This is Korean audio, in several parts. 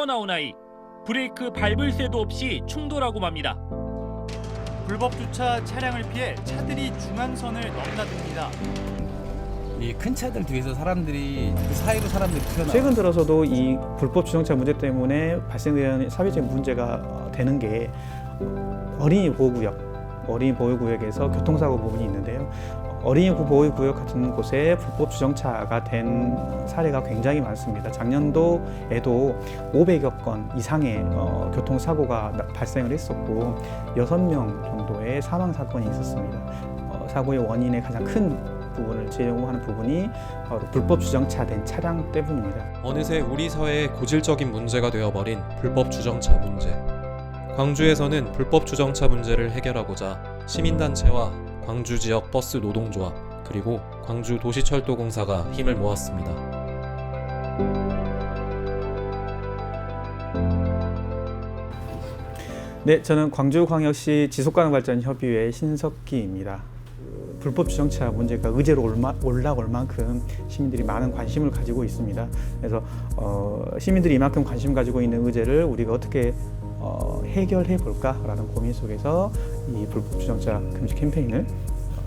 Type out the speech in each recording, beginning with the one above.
나온 아이. 브레이크 밟을 새도 없이 충돌하고 맙니다. 불법 주차 차량을 피해 차들이 중앙선을 넘나듭니다. 이 큰 차들 뒤에서 사람들이 그 사이로 사람들이 튀어나와요. 최근 들어서도 이 불법 주정차 문제 때문에 발생되는 사회적인 문제가 되는 게 어린이 보호구역에서 교통사고 부분이 있는데요. 어린이 보호구역 같은 곳에 불법 주정차가 된 사례가 굉장히 많습니다. 작년도에도 500여 건 이상의 교통사고가 발생을 했었고 6명 정도의 사망 사건이 있었습니다. 사고의 원인의 가장 큰 부분을 제공하는 부분이 바로 불법 주정차된 차량 때문입니다. 어느새 우리 사회의 고질적인 문제가 되어버린 불법 주정차 문제. 광주에서는 불법 주정차 문제를 해결하고자 시민단체와 광주 지역 버스 노동조합 그리고 광주 도시철도공사가 힘을 모았습니다. 네, 저는 광주광역시 지속가능발전협의회 신석기입니다. 불법 주정차 문제가 의제로 올라올 만큼 시민들이 많은 관심을 가지고 있습니다. 그래서 시민들이 이만큼 관심 가지고 있는 의제를 우리가 어떻게 해결해 볼까라는 고민 속에서 이 불법 주정차 금지 캠페인을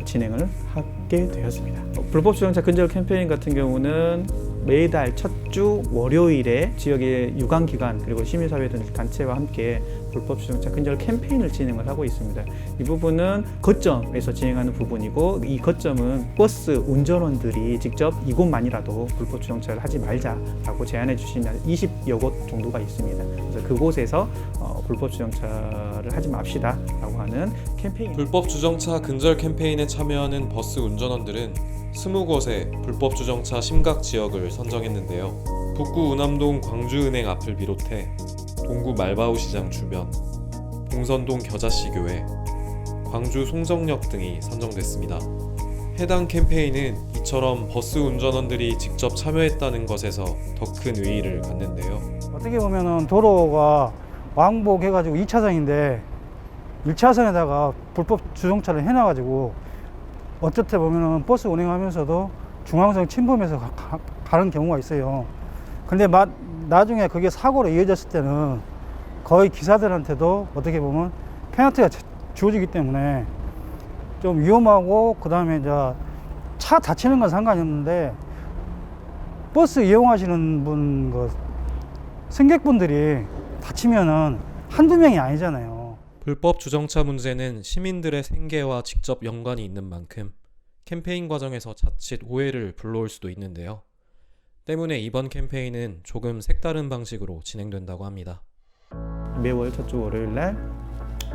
진행을 하게 되었습니다. 불법 주정차 근절 캠페인 같은 경우는 매달 첫 주 월요일에 지역의 유관기관 그리고 시민사회 등 단체와 함께 불법 주정차 근절 캠페인을 진행을 하고 있습니다. 이 부분은 거점에서 진행하는 부분이고 이 거점은 버스 운전원들이 직접 이곳만이라도 불법 주정차를 하지 말자라고 제안해 주신 20여 곳 정도가 있습니다. 그래서 그곳에서 불법 주정차를 하지 맙시다라고 하는 캠페인. 불법 주정차 근절 캠페인에 참여하는 버스 운전원들은 20곳의 불법 주정차 심각 지역을 선정했는데요. 북구 우남동 광주은행 앞을 비롯해 동구 말바우시장 주변, 봉선동 겨자씨교회, 광주 송정역 등이 선정됐습니다. 해당 캠페인은 이처럼 버스 운전원들이 직접 참여했다는 것에서 더 큰 의의를 갖는데요. 어떻게 보면은 도로가 왕복해가지고 2차선인데 1차선에다가 불법 주정차를 해놔가지고 어떻게 보면은 버스 운행하면서도 중앙선 침범해서 가는 경우가 있어요. 근데 나중에 그게 사고로 이어졌을 때는 거의 기사들한테도 어떻게 보면 페널티가 주어지기 때문에 좀 위험하고 그 다음에 이제 차 다치는 건 상관이 없는데 버스 이용하시는 분 승객분들이 다치면은 한두 명이 아니잖아요. 불법 주정차 문제는 시민들의 생계와 직접 연관이 있는 만큼 캠페인 과정에서 자칫 오해를 불러올 수도 있는데요. 때문에 이번 캠페인은 조금 색다른 방식으로 진행된다고 합니다. 매월 첫 주 월요일 날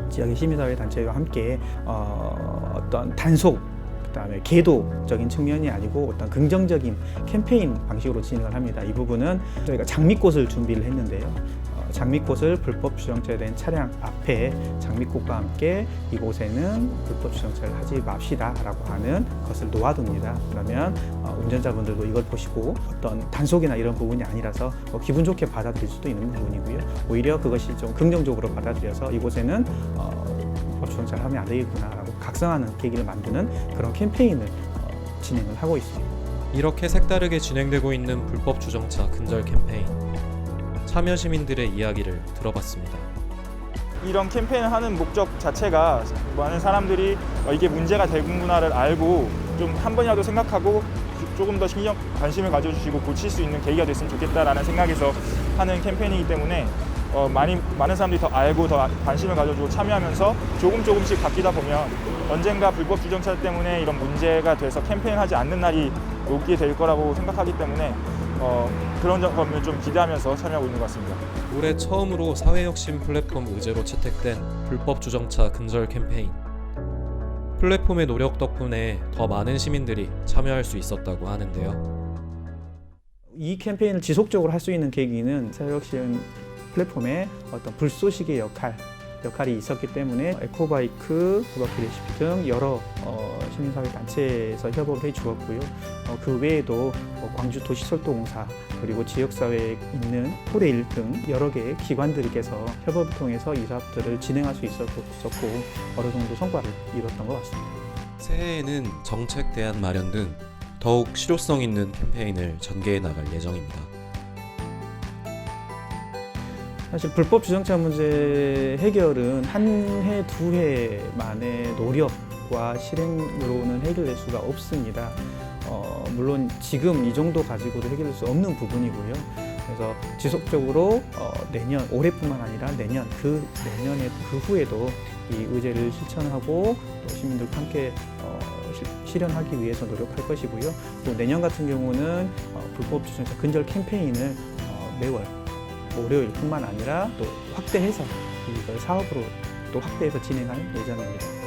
지역의 시민사회 단체와 함께 어떤 단속, 그다음에 계도적인 측면이 아니고 어떤 긍정적인 캠페인 방식으로 진행을 합니다. 이 부분은 저희가 장미꽃을 준비를 했는데요. 장미꽃을 불법 주정차된 차량 앞에 장미꽃과 함께 이곳에는 불법 주정차를 하지 맙시다라고 하는 것을 놓아둡니다. 그러면 운전자분들도 이걸 보시고 어떤 단속이나 이런 부분이 아니라서 기분 좋게 받아들일 수도 있는 부분이고요. 오히려 그것이 좀 긍정적으로 받아들여서 이곳에는 불법 주정차를 하면 안 되겠구나라고 각성하는 계기를 만드는 그런 캠페인을 진행을 하고 있습니다. 이렇게 색다르게 진행되고 있는 불법 주정차 근절 캠페인. 참여 시민들의 이야기를 들어봤습니다. 이런 캠페인을 하는 목적 자체가 많은 사람들이 이게 문제가 되는구나를 알고 좀 한 번이라도 생각하고 조금 더 관심을 가져주시고 고칠 수 있는 계기가 됐으면 좋겠다라는 생각에서 하는 캠페인이기 때문에 많은 사람들이 더 알고 더 관심을 가져주고 참여하면서 조금씩 바뀌다 보면 언젠가 불법 주정차 때문에 이런 문제가 돼서 캠페인을 하지 않는 날이 오게 될 거라고 생각하기 때문에 그런 점을 좀 기대하면서 참여하고 있는 것 같습니다. 올해 처음으로 사회혁신 플랫폼 의제로 채택된 불법 주정차 근절 캠페인. 플랫폼의 노력 덕분에 더 많은 시민들이 참여할 수 있었다고 하는데요. 이 캠페인을 지속적으로 할 수 있는 계기는 사회혁신 플랫폼의 어떤 불쏘시개 역할이 있었기 때문에 에코바이크, 구바퀴레시피 등 여러 시민사회 단체에서 협업을 해주었고요. 그 외에도 광주 도시철도공사 그리고 지역사회에 있는 포레일 등 여러 개의 기관들께서 협업을 통해서 이 사업들을 진행할 수 있었고 어느 정도 성과를 이뤘던 것 같습니다. 새해에는 정책 대안 마련 등 더욱 실효성 있는 캠페인을 전개해 나갈 예정입니다. 사실 불법 주정차 문제 해결은 한 해, 두 해 만의 노력과 실행으로는 해결될 수가 없습니다. 물론 지금 이 정도 가지고도 해결될 수 없는 부분이고요. 그래서 지속적으로 내년, 올해뿐만 아니라 내년에 그 후에도 이 의제를 실천하고 또 시민들과 함께 실현하기 위해서 노력할 것이고요. 또 내년 같은 경우는 불법 주정차 근절 캠페인을 매월 월요일뿐만 아니라 또 확대해서 이걸 사업으로 또 확대해서 진행할 예정입니다.